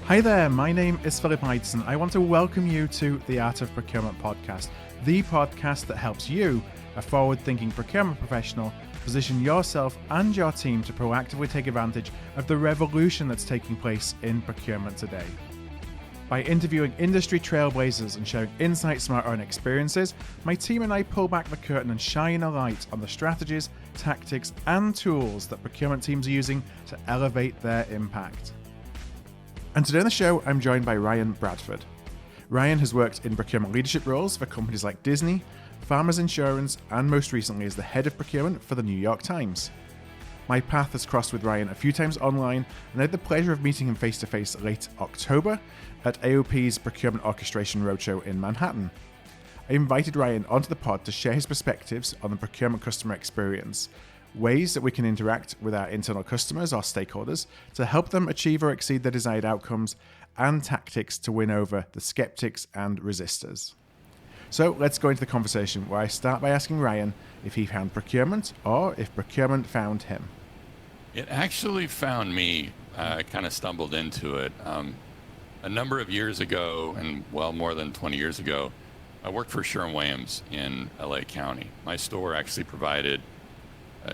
Hi there, my name is Philip Ideson. I want to welcome you to the Art of Procurement podcast, the podcast that helps you, a forward-thinking procurement professional, position yourself and your team to proactively take advantage of the revolution that's taking place in procurement today. By interviewing industry trailblazers and sharing insights from our own experiences, my team and I pull back the curtain and shine a light on the strategies, tactics, and tools that procurement teams are using to elevate their impact. And today on the show, I'm joined by Ryan Bradford. Ryan has worked in procurement leadership roles for companies like Disney, Farmers Insurance, and most recently as the head of procurement for the New York Times. My path has crossed with Ryan a few times online, and I had the pleasure of meeting him face-to-face late October at AOP's Procurement Orchestration Roadshow in Manhattan. I invited Ryan onto the pod to share his perspectives on the procurement customer experience, ways that we can interact with our internal customers or stakeholders to help them achieve or exceed their desired outcomes, and tactics to win over the skeptics and resistors. So let's go into the conversation where I start by asking Ryan if he found procurement or if procurement found him. It actually found me. I kind of stumbled into it. A number of years ago, and well more than 20 years ago, I worked for Sherwin-Williams in LA County. My store actually provided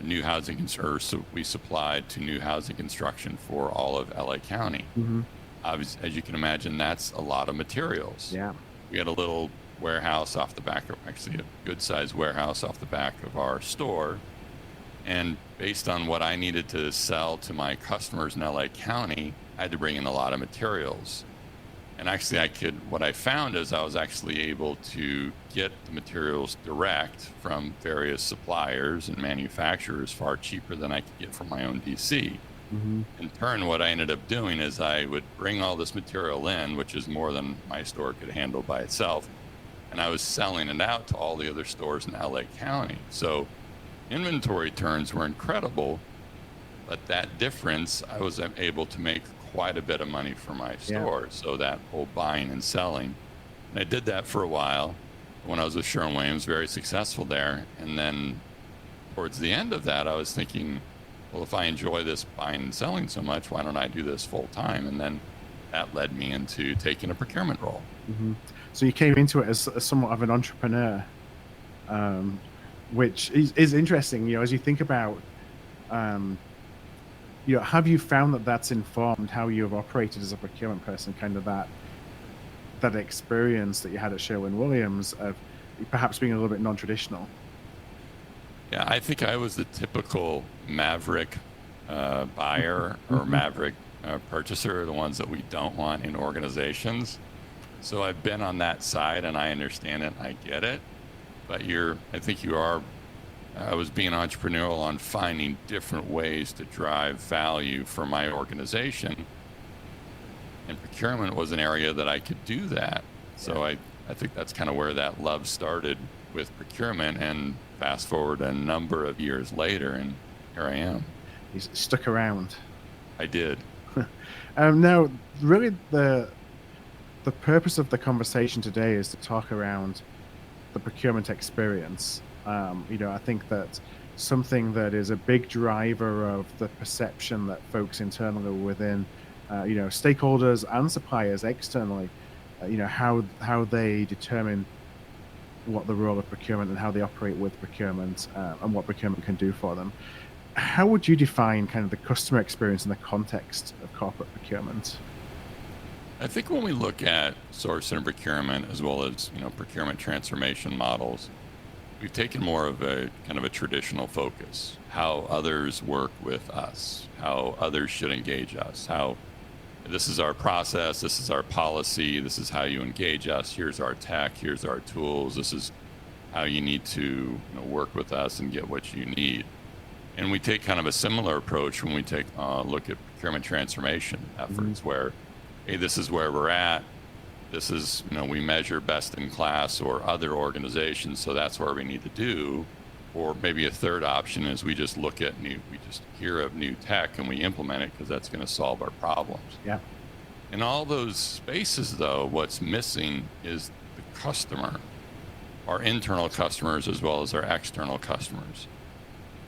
new housing, or so we supplied to new housing construction for all of LA County. Mm-hmm. As you can imagine, that's a lot of materials. Yeah. We had a little warehouse off the back, actually a good sized warehouse off the back of our store. And based on what I needed to sell to my customers in LA County, I had to bring in a lot of materials. And actually what I found is I was actually able to get the materials direct from various suppliers and manufacturers far cheaper than I could get from my own DC. Mm-hmm. In turn, what I ended up doing is I would bring all this material in, which is more than my store could handle by itself, and I was selling it out to all the other stores in LA County. So inventory turns were incredible, but that difference, I was able to make quite a bit of money for my store. Yeah. So that whole buying and selling, and I did that for a while when I was with Sherwin-Williams, very successful there. And then towards the end of that, I was thinking, well, if I enjoy this buying and selling so much, why don't I do this full time? And then that led me into taking a procurement role. Mm-hmm. So you came into it as somewhat of an entrepreneur, which is interesting. You know, as you think about, have you found that that's informed how you have operated as a procurement person? Kind of that experience that you had at Sherwin-Williams of perhaps being a little bit non-traditional. Yeah, I think I was the typical maverick buyer or maverick purchaser, the ones that we don't want in organizations. So I've been on that side, and I understand it, I get it. But I was being entrepreneurial on finding different ways to drive value for my organization. And procurement was an area that I could do that. So I think that's kind of where that love started with procurement, and fast forward a number of years later, and here I am. You stuck around. I did. Now, really the purpose of the conversation today is to talk around the procurement experience. I think that something that is a big driver of the perception that folks internally within, stakeholders and suppliers externally, how they determine what the role of procurement and how they operate with procurement and what procurement can do for them. How would you define kind of the customer experience in the context of corporate procurement? I think when we look at sourcing and procurement, as well as procurement transformation models, we've taken more of a kind of a traditional focus, how others work with us, how others should engage us, how this is our process, this is our policy, this is how you engage us, here's our tech, here's our tools, this is how you need to work with us and get what you need. And we take kind of a similar approach when we take a look at procurement transformation efforts, where, hey, this is where we're at. This is, we measure best in class or other organizations, so that's where we need to do. Or maybe a third option is we just hear of new tech and we implement it because that's going to solve our problems. Yeah. In all those spaces, though, what's missing is the customer, our internal customers as well as our external customers.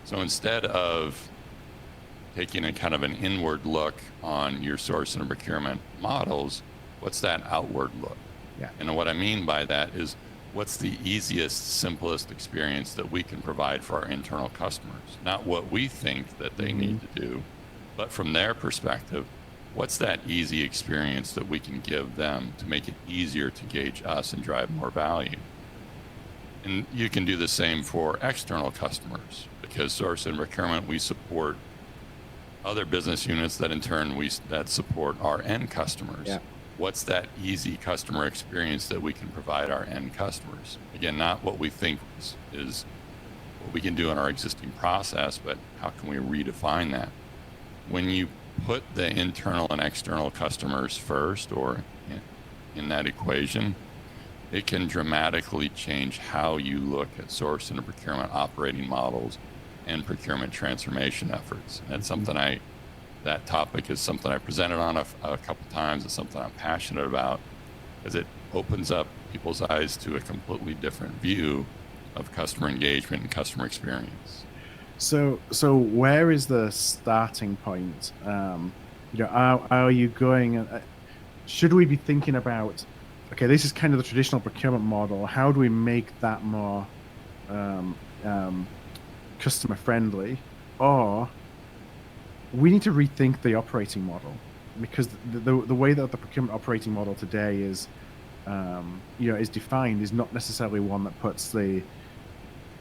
So instead of taking a kind of an inward look on your sourcing and procurement models, what's that outward look? Yeah. And what I mean by that is, what's the easiest, simplest experience that we can provide for our internal customers? Not what we think that they need to do, but from their perspective, what's that easy experience that we can give them to make it easier to gauge us and drive more value? And you can do the same for external customers, because source and procurement, we support other business units that in turn that support our end customers. Yeah. What's that easy customer experience that we can provide our end customers? Again, not what we think is what we can do in our existing process, but how can we redefine that? When you put the internal and external customers first, or in that equation, it can dramatically change how you look at source and procurement operating models and procurement transformation efforts. And that's something that topic is something I presented on a couple times. It's something I'm passionate about, because it opens up people's eyes to a completely different view of customer engagement and customer experience. So where is the starting point? Are you going? Should we be thinking about? Okay, this is kind of the traditional procurement model. How do we make that more customer friendly? Or we need to rethink the operating model, because the way that the procurement operating model today is defined is not necessarily one that puts the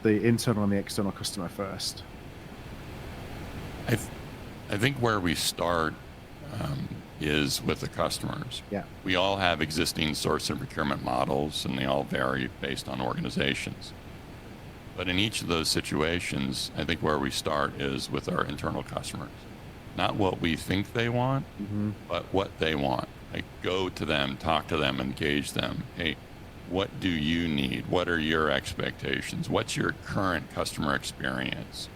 internal and the external customer first. I think where we start is with the customers. Yeah. We all have existing source and procurement models, and they all vary based on organizations. But in each of those situations, I think where we start is with our internal customers. Not what we think they want, but what they want. Like, go to them, talk to them, engage them. Hey, what do you need? What are your expectations? What's your current customer experience?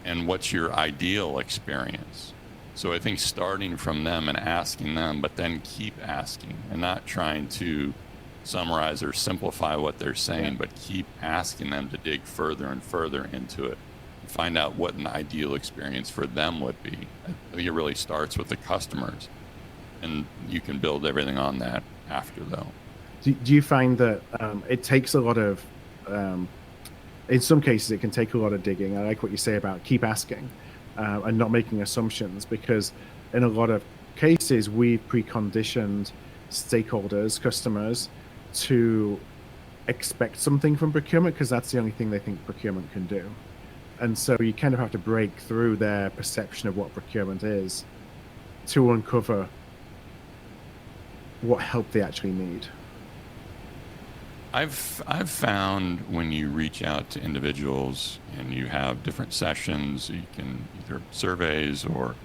And what's your ideal experience? So I think starting from them and asking them, but then keep asking, and not trying to summarize or simplify what they're saying, but keep asking them to dig further and further into it and find out what an ideal experience for them would be. I think it really starts with the customers, and you can build everything on that after, though. Do you find that it takes a lot of, in some cases, it can take a lot of digging? I like what you say about keep asking and not making assumptions, because in a lot of cases, we've preconditioned stakeholders, customers, to expect something from procurement because that's the only thing they think procurement can do. And so you kind of have to break through their perception of what procurement is to uncover what help they actually need. I've found when you reach out to individuals and you have different sessions, you can either surveys or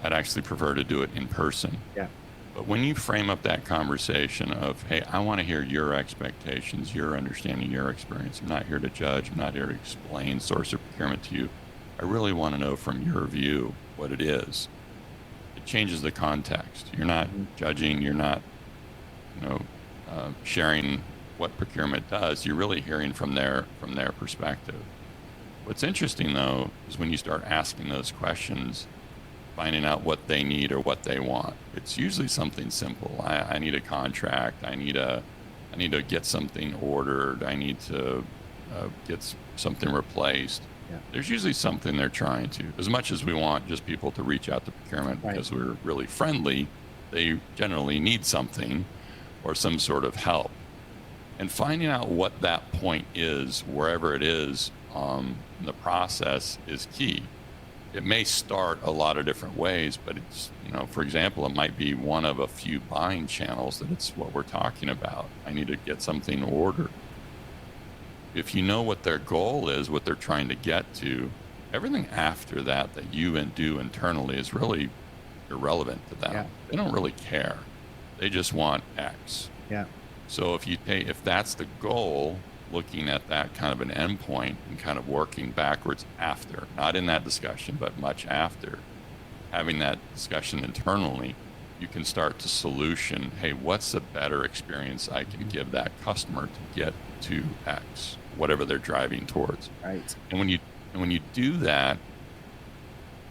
I'd actually prefer to do it in person. Yeah. But when you frame up that conversation of, hey, I want to hear your expectations, your understanding, your experience. I'm not here to judge. I'm not here to explain source or procurement to you. I really want to know from your view what it is. It changes the context. You're not judging. You're not, sharing what procurement does. You're really hearing from their perspective. What's interesting, though, is when you start asking those questions, finding out what they need or what they want. It's usually something simple. I need a contract. I need to get something ordered. I need to get something replaced. Yeah. There's usually something they're trying to. As much as we want just people to reach out to procurement because we're really friendly, they generally need something or some sort of help. And finding out what that point is, wherever it is in the process, is key. It may start a lot of different ways, but it's, for example, it might be one of a few buying channels that it's what we're talking about. I need to get something ordered. If you know what their goal is, what they're trying to get to, everything after that you do internally is really irrelevant to them. Yeah. They don't really care. They just want X. Yeah. So if that's the goal, looking at that kind of an endpoint and kind of working backwards after, not in that discussion, but much after, having that discussion internally, you can start to solution, hey, what's a better experience I can give that customer to get to X, whatever they're driving towards. Right. And when you do that,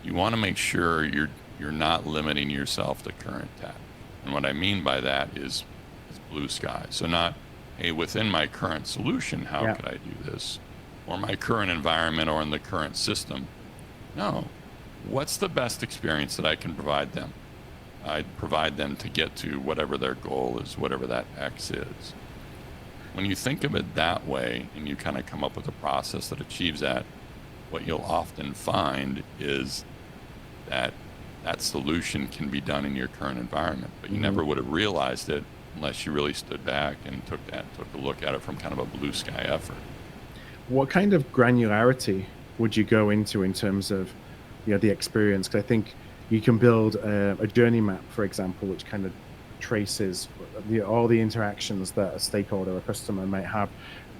you want to make sure you're not limiting yourself to current tech. And what I mean by that is blue sky. So not, hey, within my current solution, how Yeah. could I do this? Or my current environment or in the current system. No. What's the best experience that I can provide them? I'd provide them to get to whatever their goal is, whatever that X is. When you think of it that way and you kind of come up with a process that achieves that, what you'll often find is that that solution can be done in your current environment, but you never would have realized it unless you really stood back and took a look at it from kind of a blue sky effort. What kind of granularity would you go into in terms of, the experience? Because I think you can build a journey map, for example, which kind of traces all the interactions that a stakeholder or customer might have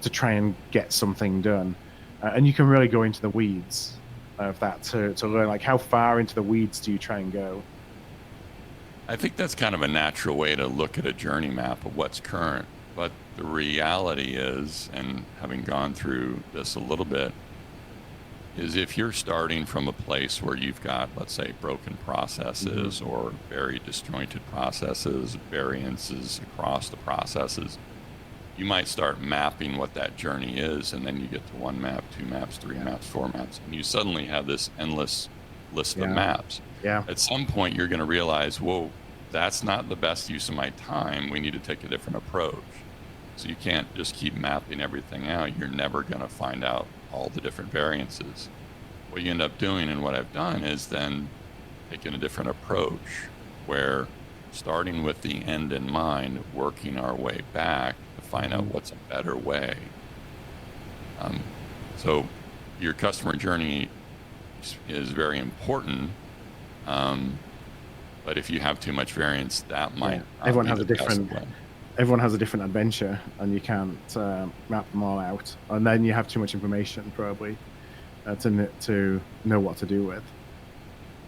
to try and get something done. And you can really go into the weeds of that to learn, like, how far into the weeds do you try and go? I think that's kind of a natural way to look at a journey map of what's current. But the reality is, and having gone through this a little bit, is if you're starting from a place where you've got, let's say, broken processes or very disjointed processes, variances across the processes, you might start mapping what that journey is, and then you get to 1 map, 2 maps, 3 maps, 4 maps, and you suddenly have this endless list of maps. Yeah. At some point, you're going to realize, whoa, that's not the best use of my time. We need to take a different approach. So you can't just keep mapping everything out. You're never going to find out all the different variances. What you end up doing, and what I've done, is then taking a different approach where, starting with the end in mind, working our way back to find out what's a better way. So your customer journey is very important, but if you have too much variance, that might Everyone be has the a best different way. everyone has a different adventure, and you can't map them all out, and then you have too much information probably to know what to do with.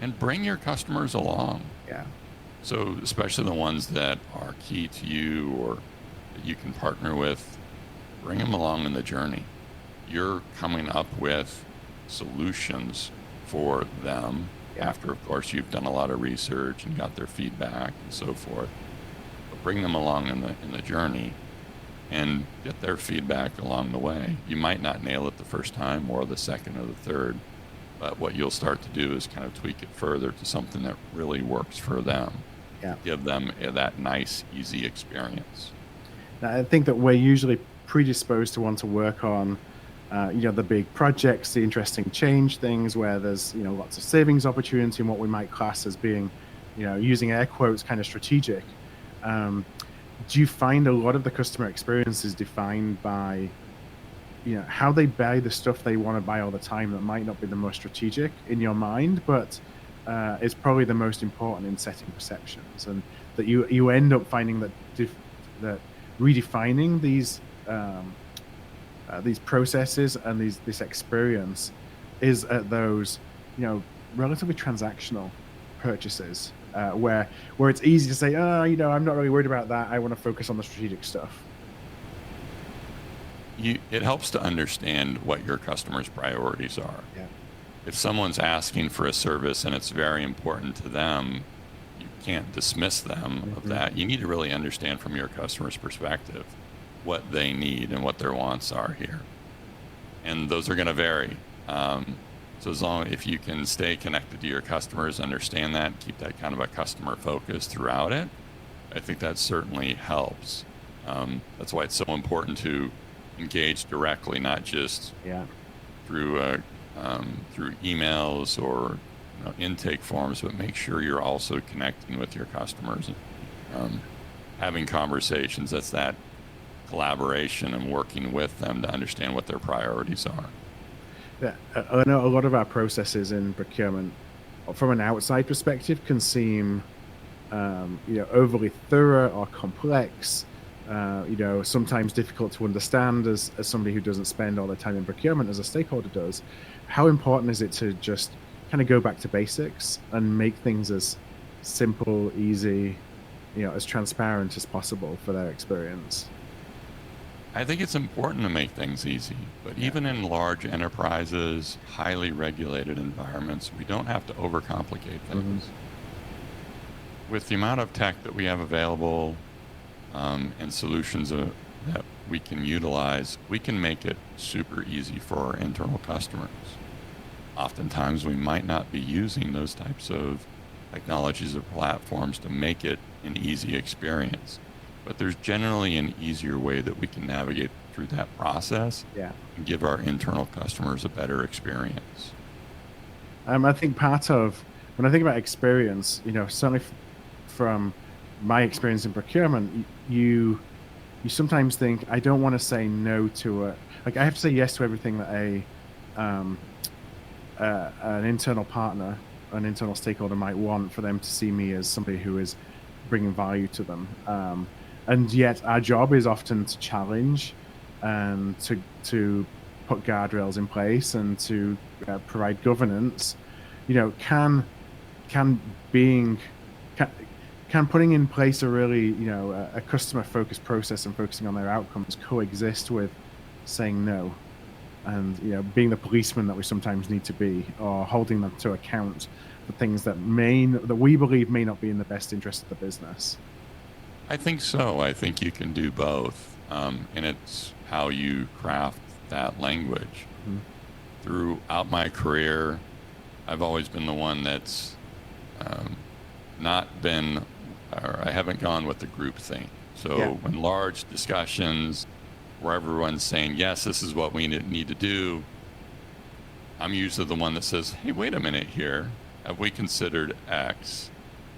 And bring your customers along. Yeah. So especially the ones that are key to you or that you can partner with, bring them along in the journey. You're coming up with solutions for them after, of course, you've done a lot of research and got their feedback and so forth. But bring them along in the journey and get their feedback along the way. You might not nail it the first time or the second or the third, but what you'll start to do is kind of tweak it further to something that really works for them. Yeah. Give them that nice, easy experience. Now, I think that we're usually predisposed to want to work on, the big projects, the interesting change things where there's, lots of savings opportunity and what we might class as being, using air quotes, kind of strategic. Do you find a lot of the customer experience is defined by, how they buy the stuff they want to buy all the time that might not be the most strategic in your mind, but is probably the most important in setting perceptions, and that you end up finding that that redefining these processes and this experience is at those, relatively transactional purchases, where it's easy to say, I'm not really worried about that. I want to focus on the strategic stuff. It helps to understand what your customers' priorities are. Yeah. If someone's asking for a service and it's very important to them, you can't dismiss them of that. You need to really understand from your customer's perspective what they need and what their wants are here. And those are going to vary. So if you can stay connected to your customers, understand that, keep that kind of a customer focus throughout it, I think that certainly helps. That's why it's so important to engage directly, not just through emails or intake forms, but make sure you're also connecting with your customers and having conversations. That's that collaboration and working with them to understand what their priorities are. Yeah, I know a lot of our processes in procurement, from an outside perspective, can seem, overly thorough or complex. Sometimes difficult to understand as somebody who doesn't spend all their time in procurement as a stakeholder does. How important is it to just kind of go back to basics and make things as simple, easy, as transparent as possible for their experience? I think it's important to make things easy, but Yeah. even in large enterprises, highly regulated environments, we don't have to overcomplicate Hmm. things. With the amount of tech that we have available and solutions that we can utilize, we can make it super easy for our internal customers. Oftentimes, we might not be using those types of technologies or platforms to make it an easy experience. But there's generally an easier way that we can navigate through that process Yeah. and give our internal customers a better experience. I think part of when I think about experience, certainly from my experience in procurement, you sometimes think I don't want to say no to it. Like I have to say yes to everything that um, an internal partner, an internal stakeholder might want for them to see me as somebody who is bringing value to them. And yet our job is often to challenge and to put guardrails in place and to provide governance. You know, can being can, can putting in place a really a customer focused process and focusing on their outcomes coexist with saying no and being the policeman that we sometimes need to be, or holding them to account for things that we believe may not be in the best interest of the business. I think so. I think you can do both. And it's how you craft that language. Mhm. Throughout my career, I've always been the one that's um, not been, or I haven't gone with the group thing. Yeah. So when large discussions where everyone's saying, yes, this is what we need to do, I'm usually the one that says, hey, wait a minute here. Have we considered X?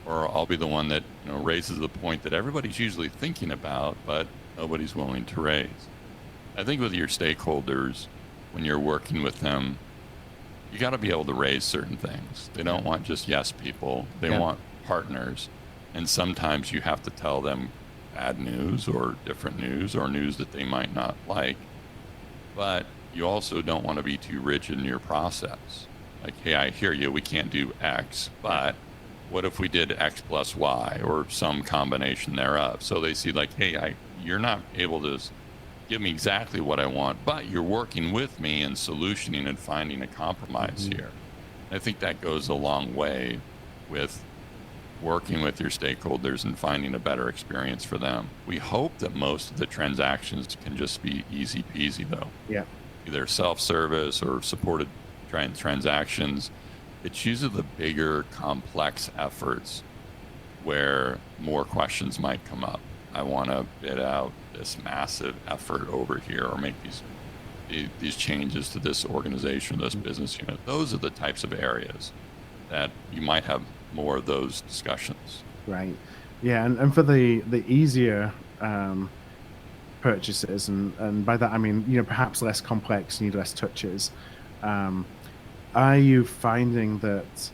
Or I'll be the one that raises the point that everybody's usually thinking about, but nobody's willing to raise. I think with your stakeholders, when you're working with them, you got to be able to raise certain things. They don't want just yes people. They Yeah. want partners. And sometimes you have to tell them bad news or different news or news that they might not like. But you also don't want to be too rigid in your process. Like, hey, I hear you. We can't do X, but what if we did X plus Y or some combination thereof? So they see like, hey, you're not able to give me exactly what I want, but you're working with me in solutioning and finding a compromise Mhm. here. I think that goes a long way with working with your stakeholders and finding a better experience for them. We hope that most of the transactions can just be easy peasy, though, Yeah. either self-service or supported transactions. It's usually the bigger, complex efforts where more questions might come up. I want to bid out this massive effort over here, or make these changes to this organization, this business unit. Those are the types of areas that you might have more of those discussions. Right. Yeah, and for the easier purchases, and by that I mean perhaps less complex, need less touches. Um, are you finding that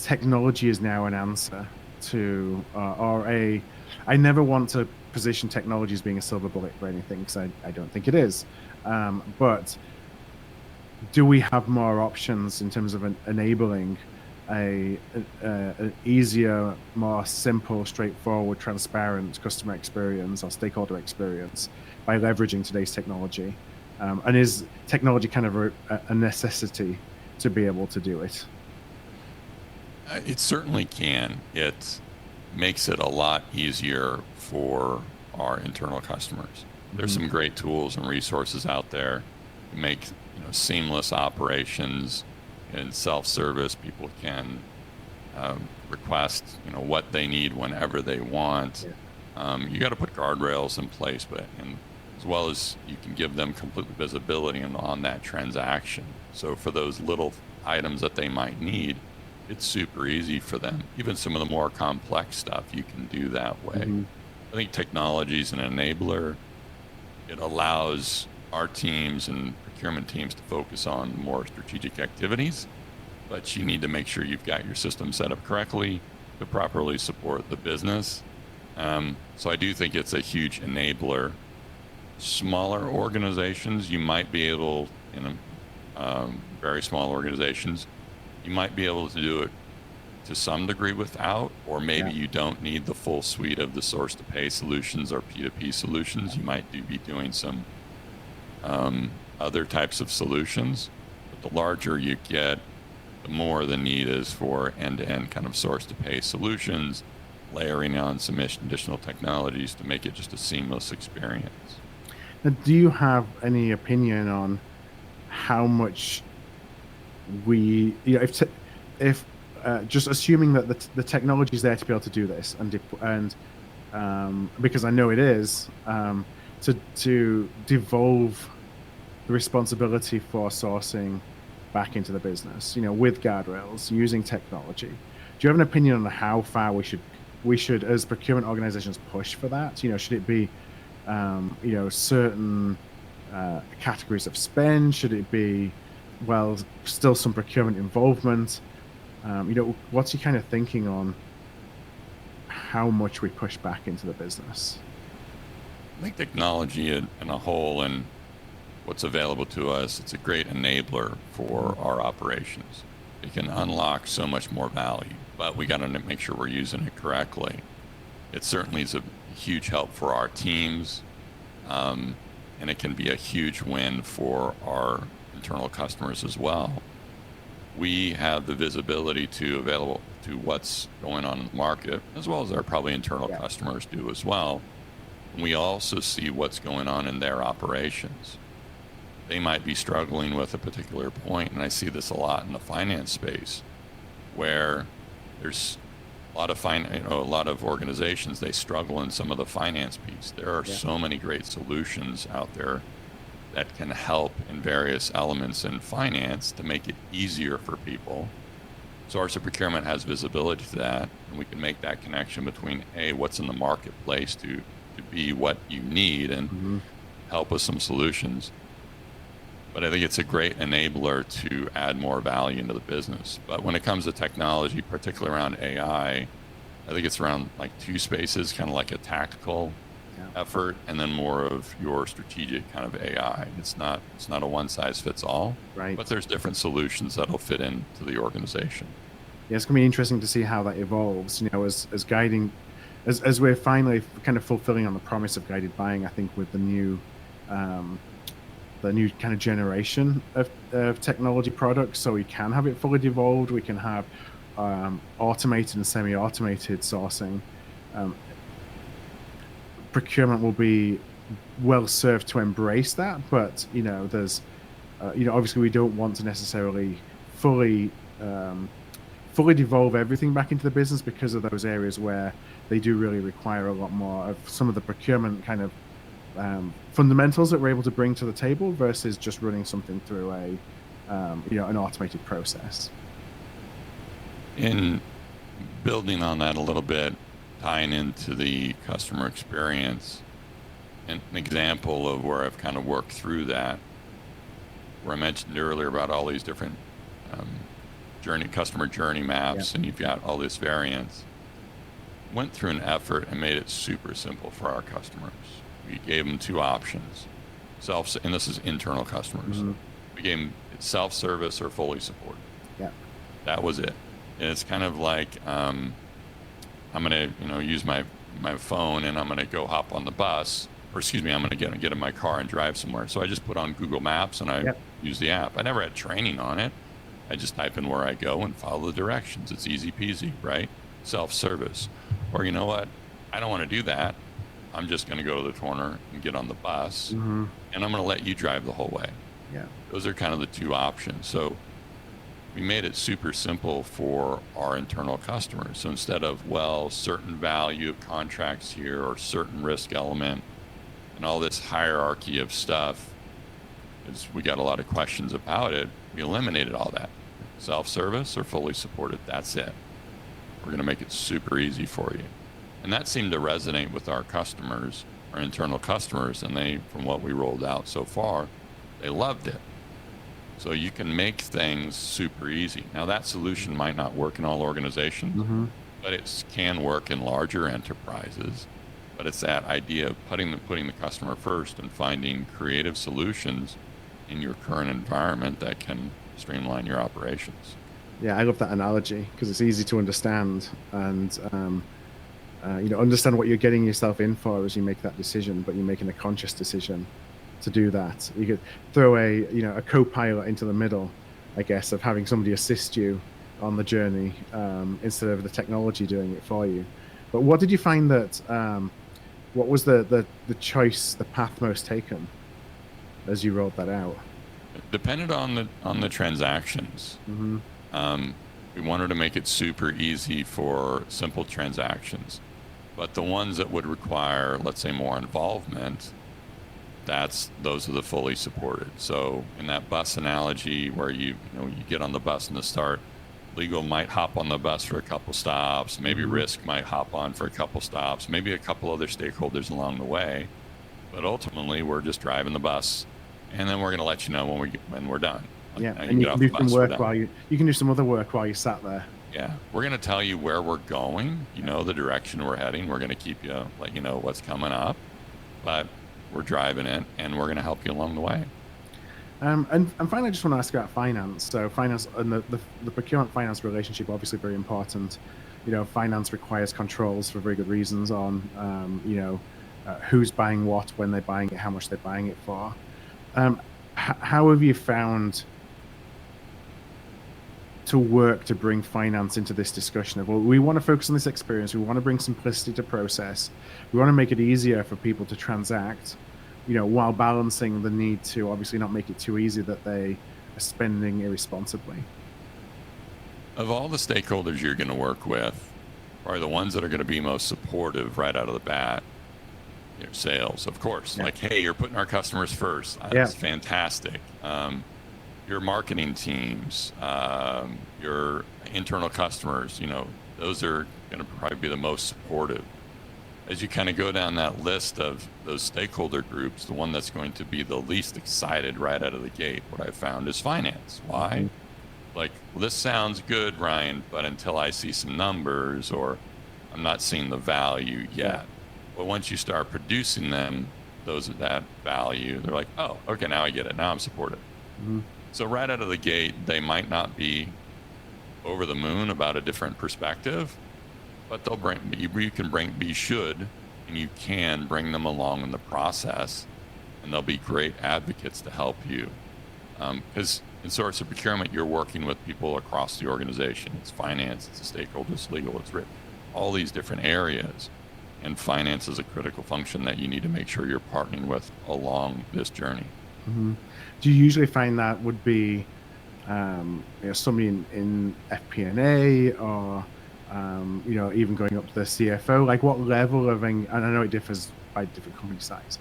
technology is now an answer to, or a? I never want to position technology as being a silver bullet for anything, because I don't think it is. But do we have more options in terms of enabling an easier, more simple, straightforward, transparent customer experience or stakeholder experience by leveraging today's technology? And is technology kind of a necessity to be able to do it? It certainly can. It makes it a lot easier for our internal customers. There's Hmm. some great tools and resources out there to make seamless operations and self-service. People can request what they need whenever they want. Yeah. You got to put guardrails in place, but and as well as you can give them complete visibility on that transaction. So for those little items that they might need, it's super easy for them. Even some of the more complex stuff you can do that way. Hmm. I think technology is an enabler. It allows our teams and procurement teams to focus on more strategic activities, but you need to make sure you've got your system set up correctly to properly support the business. So I do think it's a huge enabler. Smaller organizations, you might be able, very small organizations, you might be able to do it to some degree without, or maybe Yeah. you don't need the full suite of the source to pay solutions or P2P solutions. You might be doing some other types of solutions. But the larger you get, the more the need is for end-to-end kind of source to pay solutions, layering on some additional technologies to make it just a seamless experience. Now, do you have any opinion on how much if just assuming that the technology is there to be able to do this, and because I know it is, to devolve the responsibility for sourcing back into the business, with guardrails, using technology. Do you have an opinion on how far we should as procurement organizations push for that? Should it be certain categories of spend? Should it be, still some procurement involvement? What's your kind of thinking on how much we push back into the business? I think technology in a whole and what's available to us, it's a great enabler for our operations. It can unlock so much more value, but we got to make sure we're using it correctly. It certainly is a huge help for our teams, and it can be a huge win for our internal customers as well. We have the visibility available to what's going on in the market, as well as our probably internal customers do as well. And we also see what's going on in their operations. They might be struggling with a particular point, and I see this a lot in the finance space, where there's a lot of organizations, they struggle in some of the finance piece. There are so many great solutions out there that can help in various elements in finance to make it easier for people. So our procurement has visibility to that, and we can make that connection between what's in the marketplace to be what you need and help with some solutions. But I think it's a great enabler to add more value into the business. But when it comes to technology, particularly around AI, I think it's around like two spaces, kind of like a tactical effort, and then more of your strategic kind of AI. It's not a one size fits all, Right. but there's different solutions that'll fit into the organization. Yeah, it's gonna be interesting to see how that evolves. As we're finally kind of fulfilling on the promise of guided buying. I think with the new kind of generation of technology products, so we can have it fully devolved. We can have automated and semi-automated sourcing. Procurement will be well served to embrace that, but there's obviously we don't want to necessarily fully devolve everything back into the business, because of those areas where they do really require a lot more of some of the procurement kind of fundamentals that we're able to bring to the table versus just running something through an automated process. In building on that a little bit, tying into the customer experience, and an example of where I've kind of worked through that, where I mentioned earlier about all these different customer journey maps, and you've got all this variance. Went through an effort and made it super simple for our customers. We gave them two options, and this is internal customers. We gave them self-service or fully supported. Yeah. That was it. And it's kind of like, I'm going to use my phone, and I'm going to go hop on the bus, or excuse me, I'm going to get in my car and drive somewhere. So I just put on Google Maps and I use the app. I never had training on it. I just type in where I go and follow the directions. It's easy peasy, right? Self-service. Or you know what? I don't want to do that. I'm just going to go to the corner and get on the bus, and I'm going to let you drive the whole way. Yeah. Those are kind of the two options. So we made it super simple for our internal customers. So instead of, certain value of contracts here or certain risk element and all this hierarchy of stuff, as we got a lot of questions about it, we eliminated all that. Self-service or fully supported, that's it. We're going to make it super easy for you. And that seemed to resonate with our customers, our internal customers, and from what we rolled out so far, they loved it. So you can make things super easy. Now that solution might not work in all organizations, but it can work in larger enterprises. But it's that idea of putting the customer first and finding creative solutions in your current environment that can streamline your operations. Yeah, I love that analogy because it's easy to understand and understand what you're getting yourself in for as you make that decision, but you're making a conscious decision to do that. You could throw a co-pilot into the middle, I guess, of having somebody assist you on the journey instead of the technology doing it for you. But what did you find that what was the choice, the path most taken as you rolled that out? It depended on the transactions. Mm-hmm. We wanted to make it super easy for simple transactions, but the ones that would require, let's say, more involvement, those are the fully supported. So in that bus analogy where you get on the bus in the start, legal might hop on the bus for a couple stops, maybe risk might hop on for a couple stops, maybe a couple other stakeholders along the way, but ultimately we're just driving the bus, and then we're going to let you know when we're done. Yeah, and you can do some work while you can do some other work while you sat there. Yeah, we're going to tell you where we're going, the direction we're heading. We're going to keep you, let you know what's coming up, but we're driving it, and we're going to help you along the way. And finally, I just want to ask about finance. So finance and the procurement finance relationship, obviously very important. Finance requires controls for very good reasons on, who's buying what, when they're buying it, how much they're buying it for. How have you found to work to bring finance into this discussion of, well, we want to focus on this experience, we want to bring simplicity to process, we want to make it easier for people to transact, while balancing the need to obviously not make it too easy that they are spending irresponsibly? Of all the stakeholders you're going to work with, probably the ones that are going to be most supportive right out of the bat, your sales, of course. Yeah. Like, hey, you're putting our customers first. That's fantastic. Your marketing teams, your internal customers, those are going to probably be the most supportive. As you kind of go down that list of those stakeholder groups, the one that's going to be the least excited right out of the gate, what I found is finance. Why? Mm-hmm. Like, well, this sounds good, Ryan, but until I see some numbers, or I'm not seeing the value yet. But once you start producing them, that value, they're like, oh, okay, now I get it. Now I'm supported. Mm-hmm. So right out of the gate, they might not be over the moon about a different perspective, but you can bring them along in the process, and they'll be great advocates to help you. Because in source of procurement, you're working with people across the organization. It's finance, it's the stakeholders, it's legal, it's written, all these different areas. And finance is a critical function that you need to make sure you're partnering with along this journey. Mm-hmm. Do you usually find that would be somebody in FP&A or even going up to the CFO? Like, what level of, and I know it differs by different company size,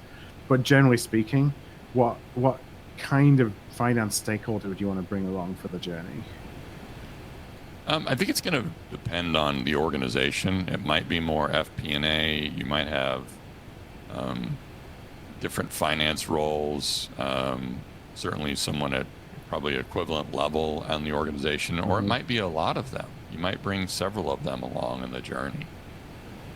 but generally speaking, what kind of finance stakeholder would you want to bring along for the journey? I think it's going to depend on the organization. It might be more FP&A. You might have different finance roles, certainly someone at probably equivalent level on the organization, or it might be a lot of them. You might bring several of them along in the journey.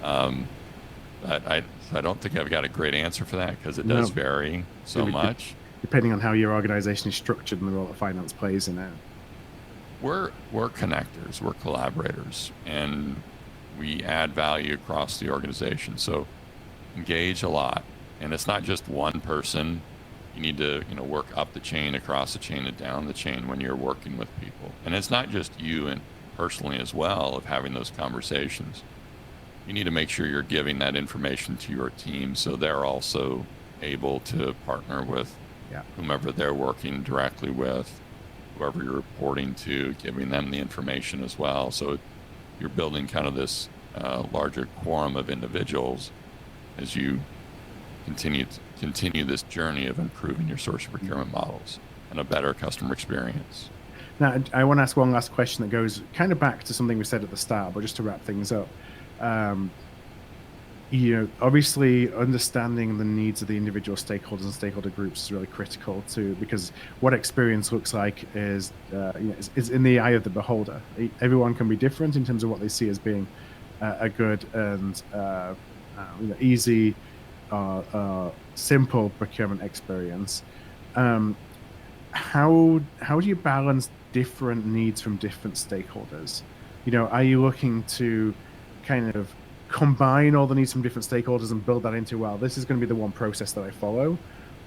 I don't think I've got a great answer for that because it does vary so much. Depending on how your organization is structured and the role that finance plays in it. We're connectors, we're collaborators, and we add value across the organization. So engage a lot. And it's not just one person. You need to work up the chain, across the chain, and down the chain when you're working with people. And it's not just you and personally as well of having those conversations. You need to make sure you're giving that information to your team so they're also able to partner with whomever they're working directly with, whoever you're reporting to, giving them the information as well. So you're building kind of this larger quorum of individuals as you continue this journey of improving your source of procurement models and a better customer experience. Now, I want to ask one last question that goes kind of back to something we said at the start, but just to wrap things up. Obviously understanding the needs of the individual stakeholders and stakeholder groups is really critical too, because what experience looks like is in the eye of the beholder. Everyone can be different in terms of what they see as being a good and easy, simple procurement experience. How do you balance different needs from different stakeholders? Are you looking to kind of combine all the needs from different stakeholders and build that into, well, this is going to be the one process that I follow,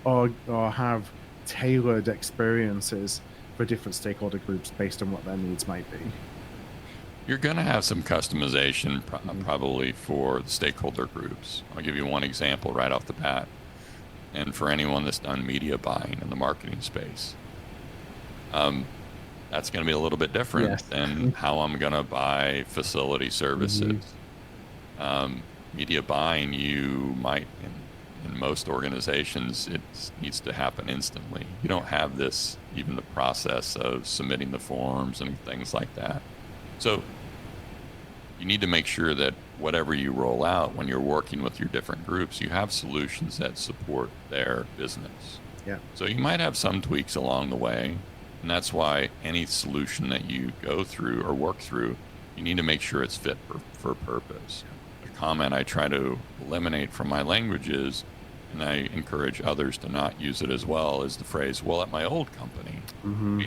or have tailored experiences for different stakeholder groups based on what their needs might be? You're going to have some customization probably for the stakeholder groups. I'll give you one example right off the bat. And for anyone that's done media buying in the marketing space, that's going to be a little bit different than how I'm going to buy facility services. Media buying, you might, in most organizations, it needs to happen instantly. You don't have this, even the process of submitting the forms and things like that. So you need to make sure that whatever you roll out when you're working with your different groups, you have solutions that support their business. So you might have some tweaks along the way, and that's why any solution that you go through or work through, you need to make sure it's fit for purpose. A comment I try to eliminate from my languages, and I encourage others to not use it as well, is the phrase, well, at my old company.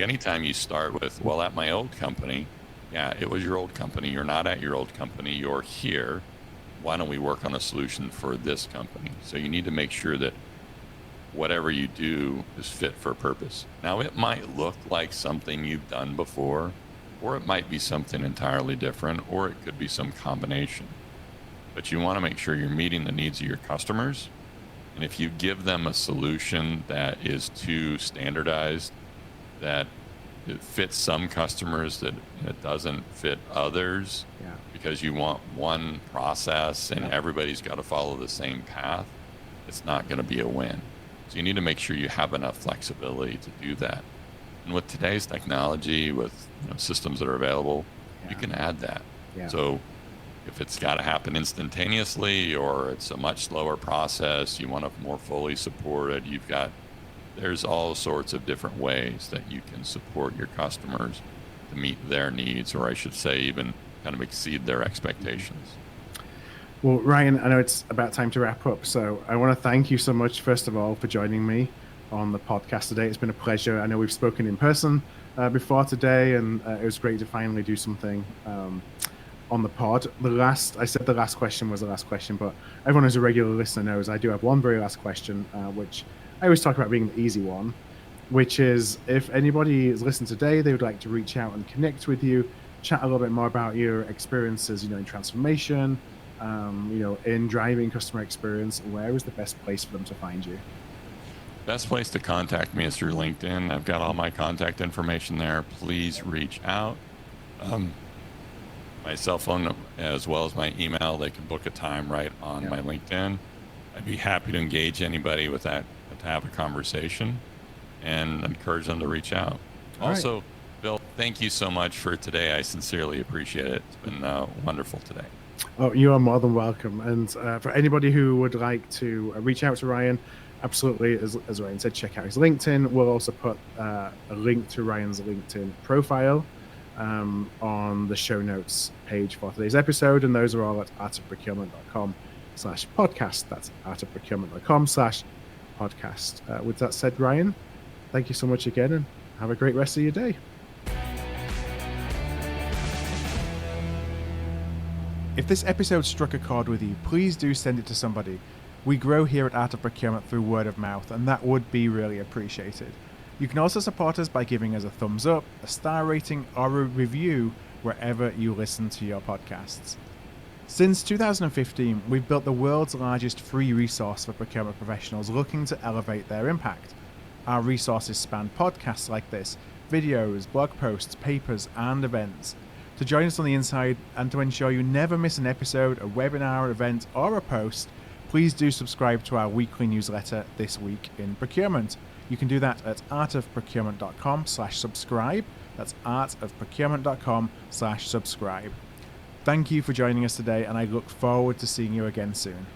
Anytime you start with, well, at my old company, yeah, it was your old company. You're not at your old company. You're here. Why don't we work on a solution for this company? So you need to make sure that whatever you do is fit for purpose. Now, it might look like something you've done before, or it might be something entirely different, or it could be some combination. But you want to make sure you're meeting the needs of your customers. And if you give them a solution that is too standardized, that it fits some customers, that it doesn't fit others, because you want one process and everybody's got to follow the same path, it's not going to be a win. So you need to make sure you have enough flexibility to do that. And with today's technology, with systems that are available, you can add that. So if it's got to happen instantaneously, or it's a much slower process, you want to more fully support it, there's all sorts of different ways that you can support your customers to meet their needs, or I should say even kind of exceed their expectations. Well, Ryan, I know it's about time to wrap up, so I want to thank you so much, first of all, for joining me on the podcast today. It's been a pleasure. I know we've spoken in person before today, and it was great to finally do something on the pod. I said the last question was the last question, but everyone who's a regular listener knows I do have one very last question, which I always talk about being the easy one, which is, if anybody has listened today, they would like to reach out and connect with you, chat a little bit more about your experiences, in transformation, in driving customer experience, where is the best place for them to find you? Best place to contact me is through LinkedIn. I've got all my contact information there. Please reach out. My cell phone as well as my email, they can book a time right on my LinkedIn. I'd be happy to engage anybody with that, to have a conversation, and encourage them to reach out. Also, Bill, thank you so much for today. I sincerely appreciate it. It's been wonderful today. Oh, you are more than welcome. And for anybody who would like to reach out to Ryan, absolutely, as Ryan said, check out his LinkedIn. We'll also put a link to Ryan's LinkedIn profile on the show notes page for today's episode. And those are all at artofprocurement.com/podcast. That's artofprocurement.com/podcast. With that said, Ryan, thank you so much again, and have a great rest of your day. If this episode struck a chord with you, please do send it to somebody. We grow here at Art of Procurement through word of mouth, and that would be really appreciated. You can also support us by giving us a thumbs up, a star rating, or a review wherever you listen to your podcasts. Since 2015, we've built the world's largest free resource for procurement professionals looking to elevate their impact. Our resources span podcasts like this, videos, blog posts, papers, and events. To join us on the inside and to ensure you never miss an episode, a webinar, event, or a post, please do subscribe to our weekly newsletter, This Week in Procurement. You can do that at artofprocurement.com/subscribe. That's artofprocurement.com/subscribe. Thank you for joining us today, and I look forward to seeing you again soon.